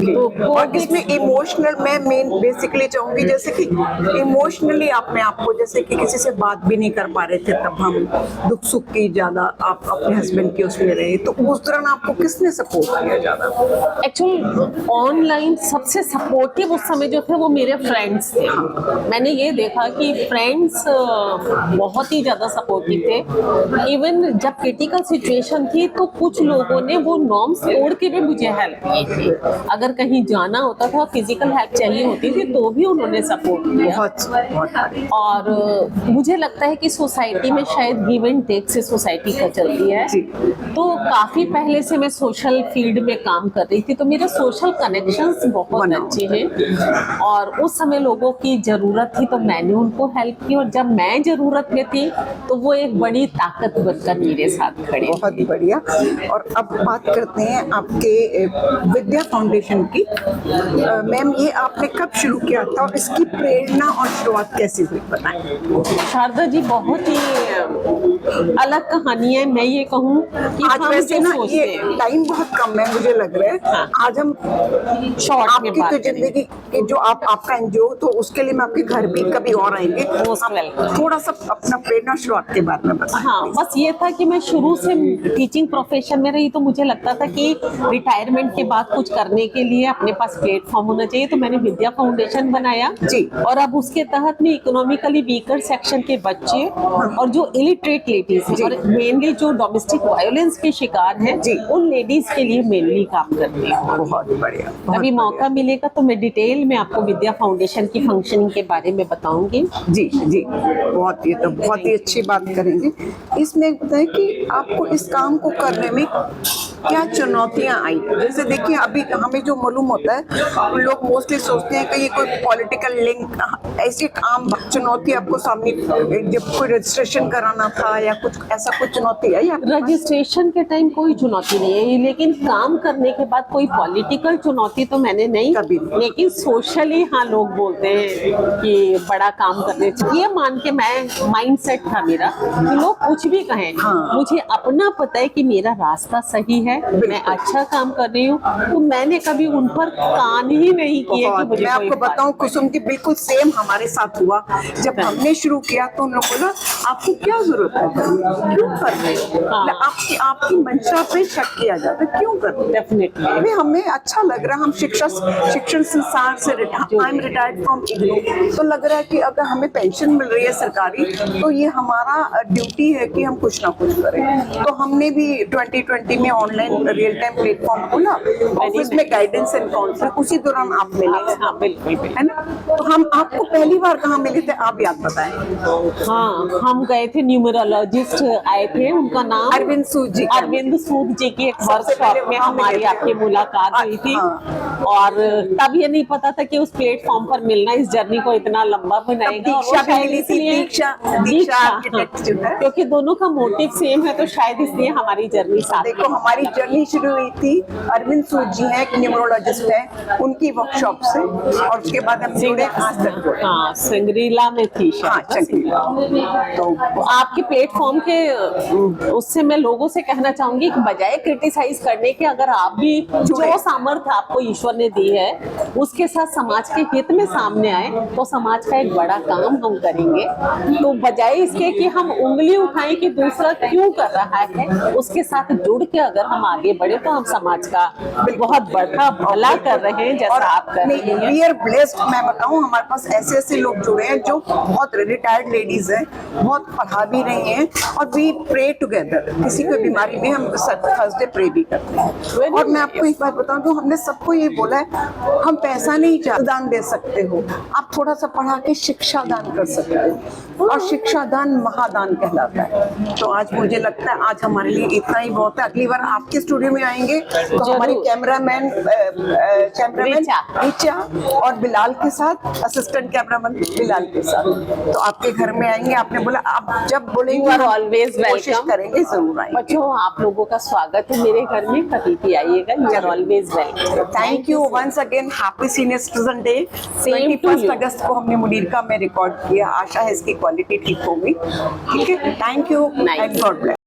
तो और इसमें इमोशनल मैं मेन बेसिकली चाहूंगी, जैसे कि इमोशनली आपने आपको जैसे कि किसी से बात भी नहीं कर पा रहे थे, तब हम दुख सुख की ज्यादा आप अपने हस्बैंड के उसमें रहे, तो उस दौरान आपको किसने सपोर्ट किया ज्यादा? एक्चुअली ऑनलाइन सबसे सपोर्टिव उस समय जो थे वो मेरे फ्रेंड्स थे। मैंने ये देखा कि फ्रेंड्स बहुत ही ज़्यादा सपोर्टिव थे। इवन जब क्रिटिकल सिचुएशन थी तो कुछ लोगों ने वो नॉर्म्स तोड़ के भी मुझे हेल्प की थी। अगर कहीं जाना होता था, फिजिकल हेल्प चाहिए होती थी, तो भी उन्होंने सपोर्ट किया। और मुझे लगता है कि सोसाइटी में शायद गिव एंड टेक से सोसाइटी का चलती है। तो काफ़ी पहले से मैं सोशल फील्ड में काम कर रही थी, तो मेरे सोशल कनेक्शंस बहुत अच्छे हैं। और उस समय लोगों की ज़रूरत थी तो मैंने उनको हेल्प की, और जब मैं ज़रूरत में थी तो वो एक बड़ी ताकत बनकर मेरे साथ खड़े। बहुत बढ़िया। और अब बात करते हैं आपके विद्या फाउंडेशन की। मैम, ये आपने कब शुरू किया था और इसकी प्रेरणा और शुरुआत कैसे हुई, बताएं। शारदा जी, बहुत ही अलग कहानी है। मैं ये कहूँ कि आज वैसे ना ये टाइम बहुत कम है, मुझे लग रहा है। हाँ। आज हम शॉर्ट आपकी तो जिंदगी की जो आपका एनजीओ, तो उसके लिए मैं आपके घर भी कभी और आएंगे। थोड़ा सा अपना प्रेरणा शुरुआत के बारे में बताएं। हाँ, बस ये था कि मैं शुरू से टीचिंग प्रोफेशन में रही, तो मुझे लगता था कि रिटायरमेंट के बाद कुछ करने के लिए अपने पास प्लेटफॉर्म होना चाहिए, तो मैंने विद्या फाउंडेशन बनाया जी। और अब उसके तहत में इकोनॉमिकली वीकर सेक्शन के बच्चे और जो इलिटरेट लेडीज और मेनली जो डोमेस्टिक वायलेंस के शिकार हैं जी, उन लेडीज के लिए मेनली काम करती हूँ। बहुत बढ़िया। अभी मौका मिलेगा तो मैं डिटेल में आपको विद्या फाउंडेशन की फंक्शनिंग के बारे में बताऊंगी। जी जी, बहुत ही अच्छी बात करेंगे। इसमें बताएं कि आपको इस काम को करने में क्या चुनौतियां आई। जैसे देखिए, अभी हमें जो मालूम होता है, लोग मोस्टली सोचते हैं कि ये कोई पॉलिटिकल लिंक, ऐसी आम चुनौती आपको सामने, जब कोई रजिस्ट्रेशन कराना था या कुछ ऐसा कुछ चुनौती आई? रजिस्ट्रेशन के टाइम कोई चुनौती नहीं है, लेकिन काम करने के बाद कोई पॉलिटिकल चुनौती तो मैंने नहीं कभी। लेकिन सोशली हाँ, लोग बोलते हैं कि बड़ा काम करने चाहिए, ये मान के मैं माइंडसेट था मेरा कि लोग कुछ भी कहें। हाँ। मुझे अपना पता है कि मेरा रास्ता सही है, मैं अच्छा काम कर रही हूँ, तो मैंने कभी उन पर कान ही नहीं किया कि मुझे। मैं आपको बताऊं कुसुम की, बिल्कुल सेम हमारे साथ हुआ। जब हमने शुरू किया तो उन लोगों बोला आपको क्या जरूरत है, क्यों कर रहे हो? आपकी मंशा पे शक किया जाता है, क्यों कर रहे हो? डेफिनेटली हमें अच्छा लग रहा है, हम शिक्षण संस्थान से I am retired from IGNOU, तो लग रहा है कि अगर हमें पेंशन मिल रही है सरकारी, तो ये हमारा ड्यूटी है कि हम कुछ ना कुछ करें। तो हमने भी 2020 में ऑनलाइन रियल टाइम प्लेटफॉर्म खोला, ऑफिस में गाइडेंस एंड काउंसलिंग, उसी दौरान आप मिले। हाँ, बिल्कुल है ना। तो हम आपको पहली बार कहाँ मिले थे, आप याद बताएं। हाँ, हम गए थे, न्यूमरोलॉजिस्ट आए थे, उनका नाम अरविंद सूद जी। अरविंद सूद जी की एक वर्कशॉप में हमारी आपकी मुलाकात हुई थी। और तब ये नहीं पता था कि उस प्लेटफॉर्म पर मिलना इस जर्नी को इतना लंबा बनाएगा। क्योंकि दोनों का मोटिव सेम है, तो शायद इसलिए हमारी जर्नी साथ। देखो, हमारी जर्नी शुरू हुई थी, अरविंद सूद जी हैं, एक न्यूमरोलॉजिस्ट हैं, उनकी वर्कशॉप से, और उसके बाद हम जुड़े आज तक जुड़े। हाँ, संग्रीला में थी तो आपके प्लेटफॉर्म के उससे मैं लोगों से कहना चाहूंगी कि बजाय क्रिटिसाइज करने के, अगर आप भी जो सामर्थ्य आपको ईश्वर ने दी है उसके साथ समाज के हित में सामने आए, तो समाज का एक बड़ा काम हम करेंगे। तो बजाय इसके कि हम उंगली उठाएं कि दूसरा क्यों कर रहा है, उसके साथ जुड़ के अगर हम आगे बढ़े तो हम समाज का बहुत बड़ा भला कर रहे हैं, जैसा आप कर रहे हैं। We are blessed. मैं बताऊं, हमारे पास ऐसे लोग जुड़े हैं जो बहुत रिटायर्ड लेडीज हैं, बहुत पढ़ा भी रही हैं, और वी प्रे टुगेदर। किसी को बीमारी में हम थर्सडे प्रे भी करते हैं। और मैं आपको एक बात बताऊं, तो हमने सबको ये बोला है, हम पैसा नहीं दान दे सकते हो, आप थोड़ा सा पढ़ा के शिक्षा दान कर सकते हो, और शिक्षा दान महादान कहलाता है। तो आज मुझे लगता है आज हमारे लिए इतना ही बहुत है। अगली बार आपके स्टूडियो में आएंगे तो हमारी कैमरामैन रिचा और बिलाल के साथ, असिस्टेंट कैमरामैन बिलाल के साथ, तो आपके घर में आएंगे। आपने बोला आप जब बोलेंगे ऑलवेज कोशिश करेंगे, जरूर आएंगे। बच्चों, आप लोगों का स्वागत है मेरे घर में, कभी भी आइएगा। You are always welcome. Thank you once again. Happy senior citizen day. 21 अगस्त को हमने मुनीरका में रिकॉर्ड किया। आशा है इसकी क्वालिटी ठीक होगी। ठीक है, thank you and God bless.